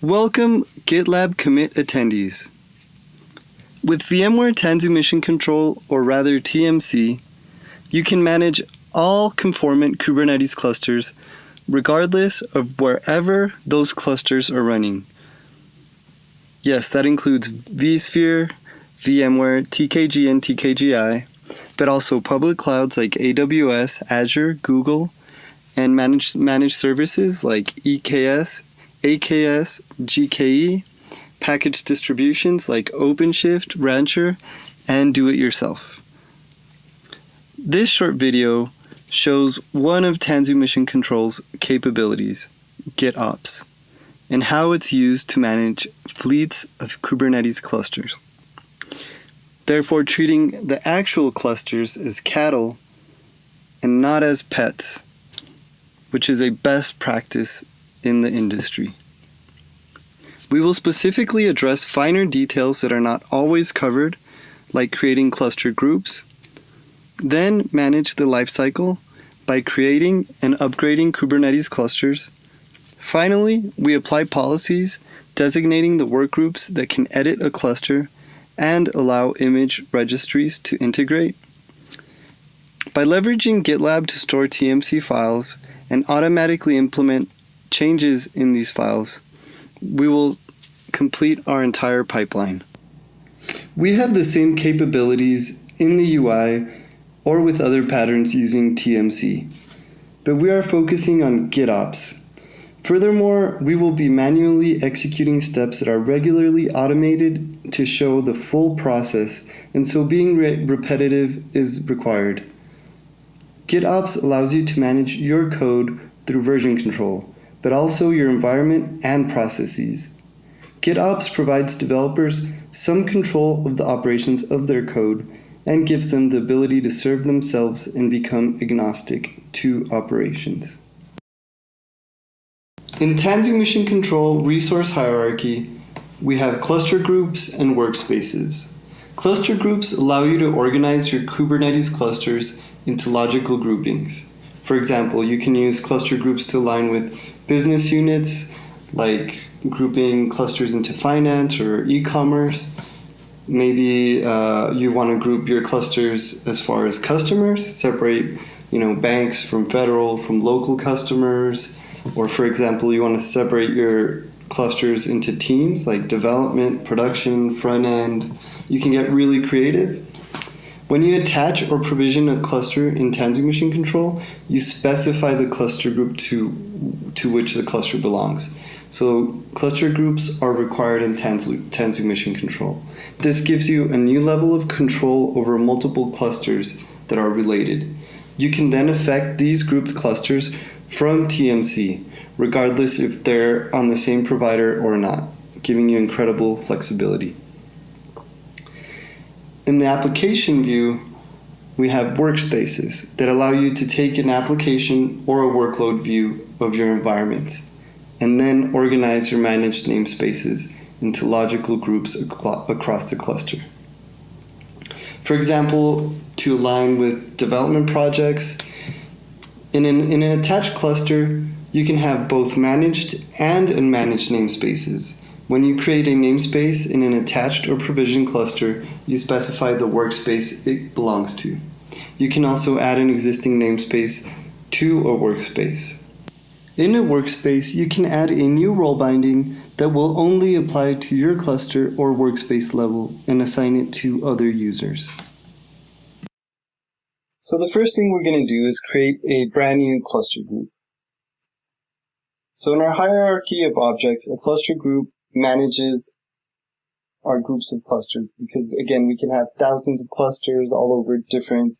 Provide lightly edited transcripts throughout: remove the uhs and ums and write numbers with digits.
Welcome, GitLab commit attendees. With VMware Tanzu Mission Control, or rather TMC, you can manage all conformant Kubernetes clusters regardless of wherever those clusters are running. Yes, that includes vSphere, VMware TKG and TKGI, but also public clouds like AWS, Azure, Google, and managed services like EKS, AKS, GKE, package distributions like OpenShift, Rancher, and do-it-yourself. This short video shows one of Tanzu Mission Control's capabilities, GitOps, and how it's used to manage fleets of Kubernetes clusters. Therefore, treating the actual clusters as cattle and not as pets, which is a best practice in the industry. We will specifically address finer details that are not always covered, like creating cluster groups, then manage the lifecycle by creating and upgrading Kubernetes clusters. Finally, we apply policies designating the workgroups that can edit a cluster and allow image registries to integrate. By leveraging GitLab to store TMC files and automatically implement changes in these files, we will complete our entire pipeline. We have the same capabilities in the UI or with other patterns using TMC, but we are focusing on GitOps. Furthermore, we will be manually executing steps that are regularly automated to show the full process, and so being repetitive is required. GitOps allows you to manage your code through version control, but also your environment and processes. GitOps provides developers some control of the operations of their code and gives them the ability to serve themselves and become agnostic to operations. In Tanzu Mission Control resource hierarchy, we have cluster groups and workspaces. Cluster groups allow you to organize your Kubernetes clusters into logical groupings. For example, you can use cluster groups to align with business units, like grouping clusters into finance or e-commerce. Maybe you want to group your clusters as far as customers, separate banks from federal, from local customers. Or for example, you want to separate your clusters into teams like development, production, front end. You can get really creative. When you attach or provision a cluster in Tanzu Mission Control, you specify the cluster group to which the cluster belongs. So cluster groups are required in Tanzu Mission Control. This gives you a new level of control over multiple clusters that are related. You can then affect these grouped clusters from TMC, regardless if they're on the same provider or not, giving you incredible flexibility. In the application view, we have workspaces that allow you to take an application or a workload view of your environment and then organize your managed namespaces into logical groups across the cluster. For example, to align with development projects, in an attached cluster, you can have both managed and unmanaged namespaces. When you create a namespace in an attached or provisioned cluster, you specify the workspace it belongs to. You can also add an existing namespace to a workspace. In a workspace, you can add a new role binding that will only apply to your cluster or workspace level and assign it to other users. So the first thing we're going to do is create a brand new cluster group. So in our hierarchy of objects, a cluster group manages our groups of clusters because, again, we can have thousands of clusters all over different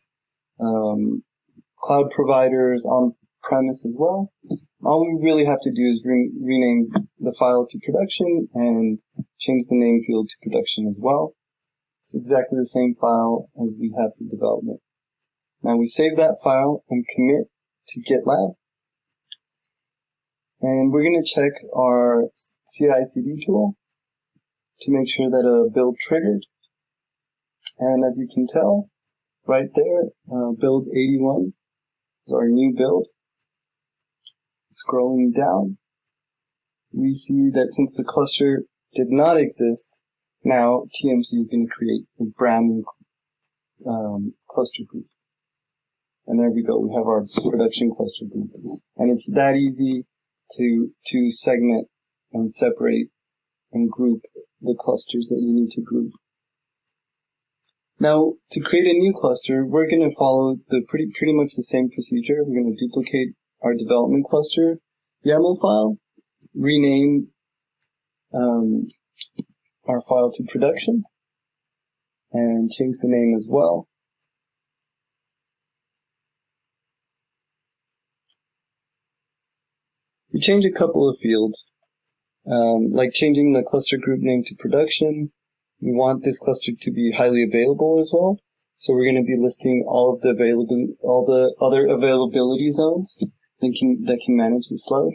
cloud providers on-premise as well. All we really have to do is rename the file to production and change the name field to production as well. It's exactly the same file as we have for development. Now we save that file and commit to GitLab. And we're going to check our CI/CD tool to make sure that a build triggered. And as you can tell, right there, build 81 is our new build. Scrolling down, we see that since the cluster did not exist, now TMC is going to create a brand new cluster group. And there we go, we have our production cluster group. And it's that easy to segment and separate and group the clusters that you need to group. Now, to create a new cluster, we're going to follow the pretty much the same procedure. We're going to duplicate our development cluster YAML file, rename our file to production, and change the name as well. We change a couple of fields, like changing the cluster group name to production. We want this cluster to be highly available as well, so we're going to be listing all the other availability zones that can manage this load.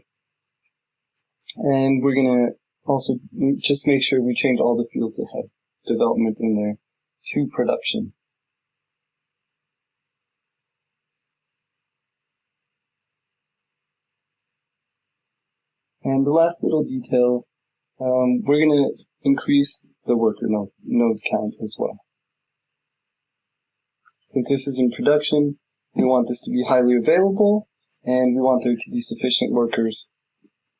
And we're going to also just make sure we change all the fields that have development in there to production. And the last little detail, we're going to increase the worker node count as well. Since this is in production, we want this to be highly available, and we want there to be sufficient workers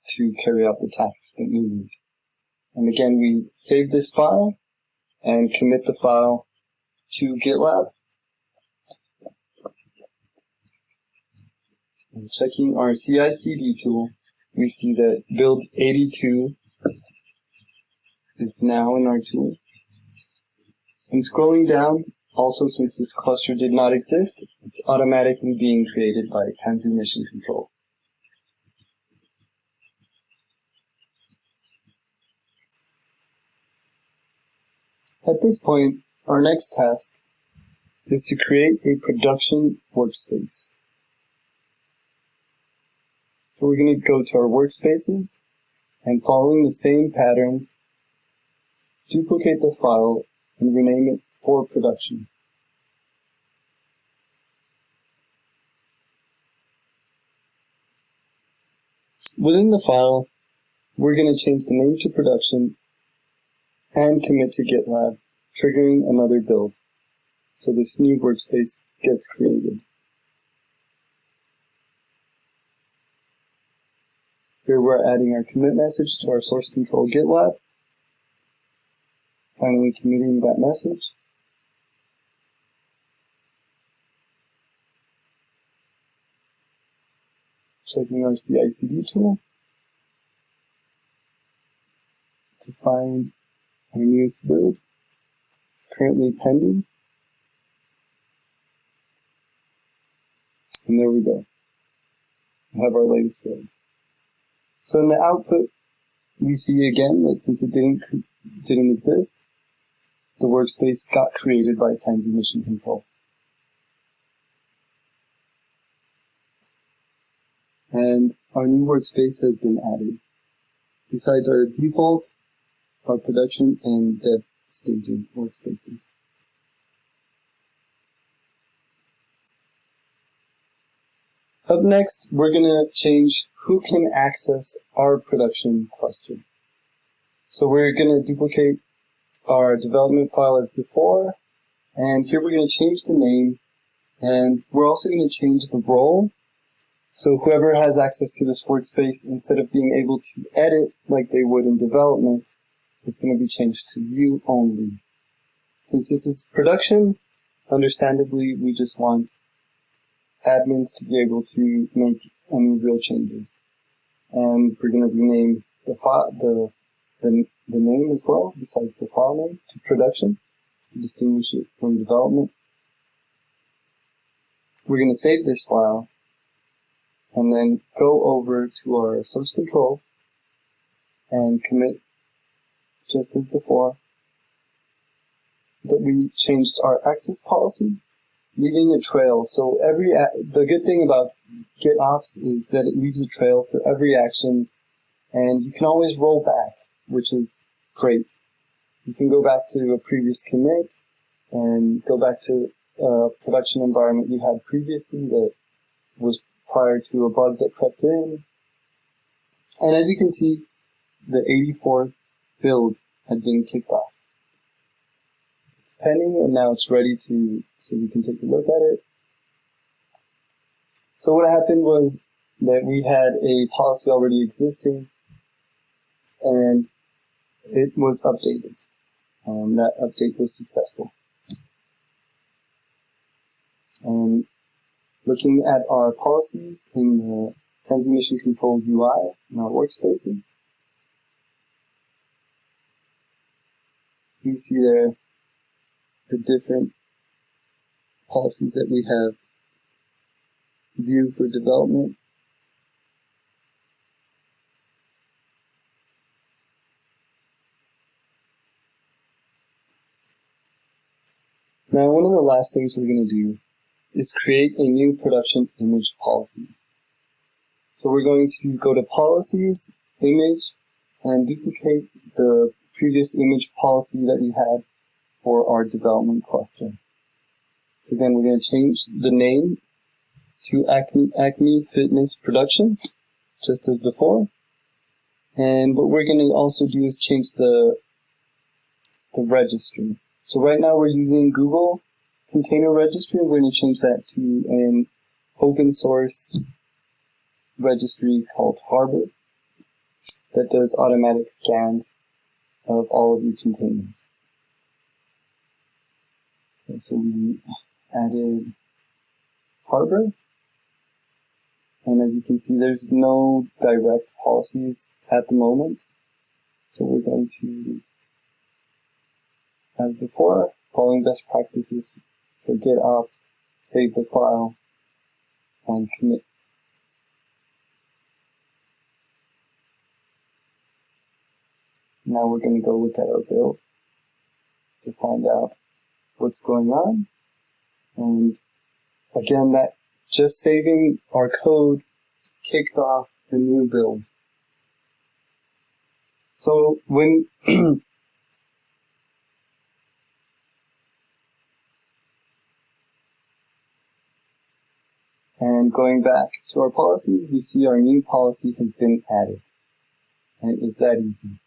to carry out the tasks that we need. And again, we save this file and commit the file to GitLab. And checking our CI/CD tool, we see that build 82 is now in our tool. And scrolling down, also since this cluster did not exist, it's automatically being created by Tanzu Mission Control. At this point, our next task is to create a production workspace. So we're going to go to our workspaces, and following the same pattern, duplicate the file and rename it for production. Within the file, we're going to change the name to production and commit to GitLab, triggering another build. So this new workspace gets created. Here we're adding our commit message to our source control GitLab. Finally committing that message. Checking our CI/CD tool to find our newest build. It's currently pending. And there we go. We have our latest build. So in the output, we see again that since it didn't exist, the workspace got created by Tanzu Mission Control. And our new workspace has been added. Besides our default, our production and dev staging workspaces. Up next, we're going to change who can access our production cluster. So we're going to duplicate our development file as before, and here we're going to change the name, and we're also going to change the role. So whoever has access to this workspace, instead of being able to edit like they would in development, it's going to be changed to view only. Since this is production, understandably, we just want admins to be able to make any real changes. And we're going to rename the file, the name as well, besides the file name, to production, to distinguish it from development. We're going to save this file, and then go over to our source control, and commit, just as before, that we changed our access policy, leaving a trail. So the good thing about GitOps is that it leaves a trail for every action, and you can always roll back, which is great. You can go back to a previous commit and go back to a production environment you had previously that was prior to a bug that crept in. And as you can see, the 84th build had been kicked off. It's pending, and now it's ready so we can take a look at it. So what happened was that we had a policy already existing, and it was updated. That update was successful. And looking at our policies in the Tanzu Mission Control UI in our workspaces, you see there the different policies that we have viewed for development. Now, one of the last things we're going to do is create a new production image policy. So we're going to go to Policies, Image, and duplicate the previous image policy that we had for our development cluster. So again, we're going to change the name to Acme Fitness Production, just as before. And what we're going to also do is change the registry. So right now we're using Google Container Registry. We're going to change that to an open source registry called Harbor that does automatic scans of all of your containers. Okay, so we added Harbor, and as you can see, there's no direct policies at the moment. So we're going to, as before, following best practices for GitOps, save the file, and commit. Now we're going to go look at our build to find out what's going on. And again, that just saving our code kicked off the new build. So when and going back to our policies, we see our new policy has been added. And it was that easy.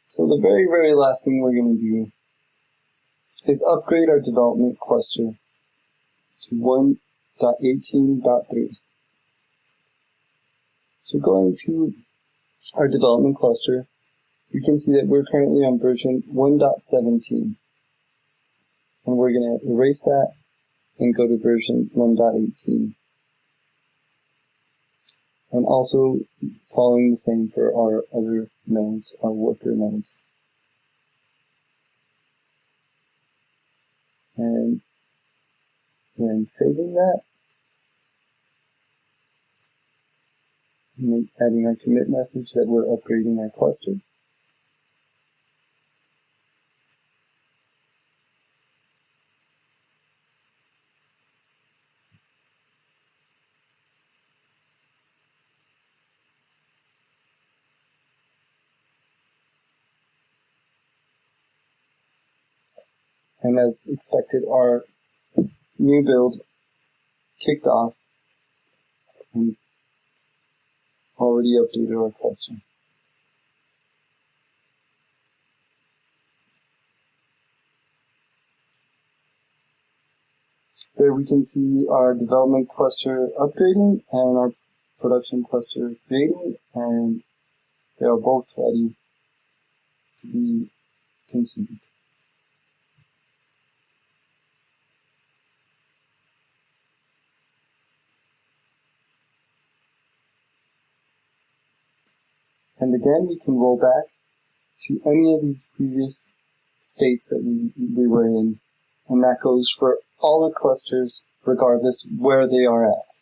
So the very, very last thing we're going to do is upgrade our development cluster to 1.18.3. So going to our development cluster, we can see that we're currently on version 1.17. And we're going to erase that and go to version 1.18. And also following the same for our other nodes, our worker nodes. And then saving that, and adding our commit message that we're upgrading our cluster. And as expected, our new build kicked off and already updated our cluster. There we can see our development cluster upgrading and our production cluster creating, and they are both ready to be consumed. And again, we can roll back to any of these previous states that we were in, and that goes for all the clusters, regardless where they are at.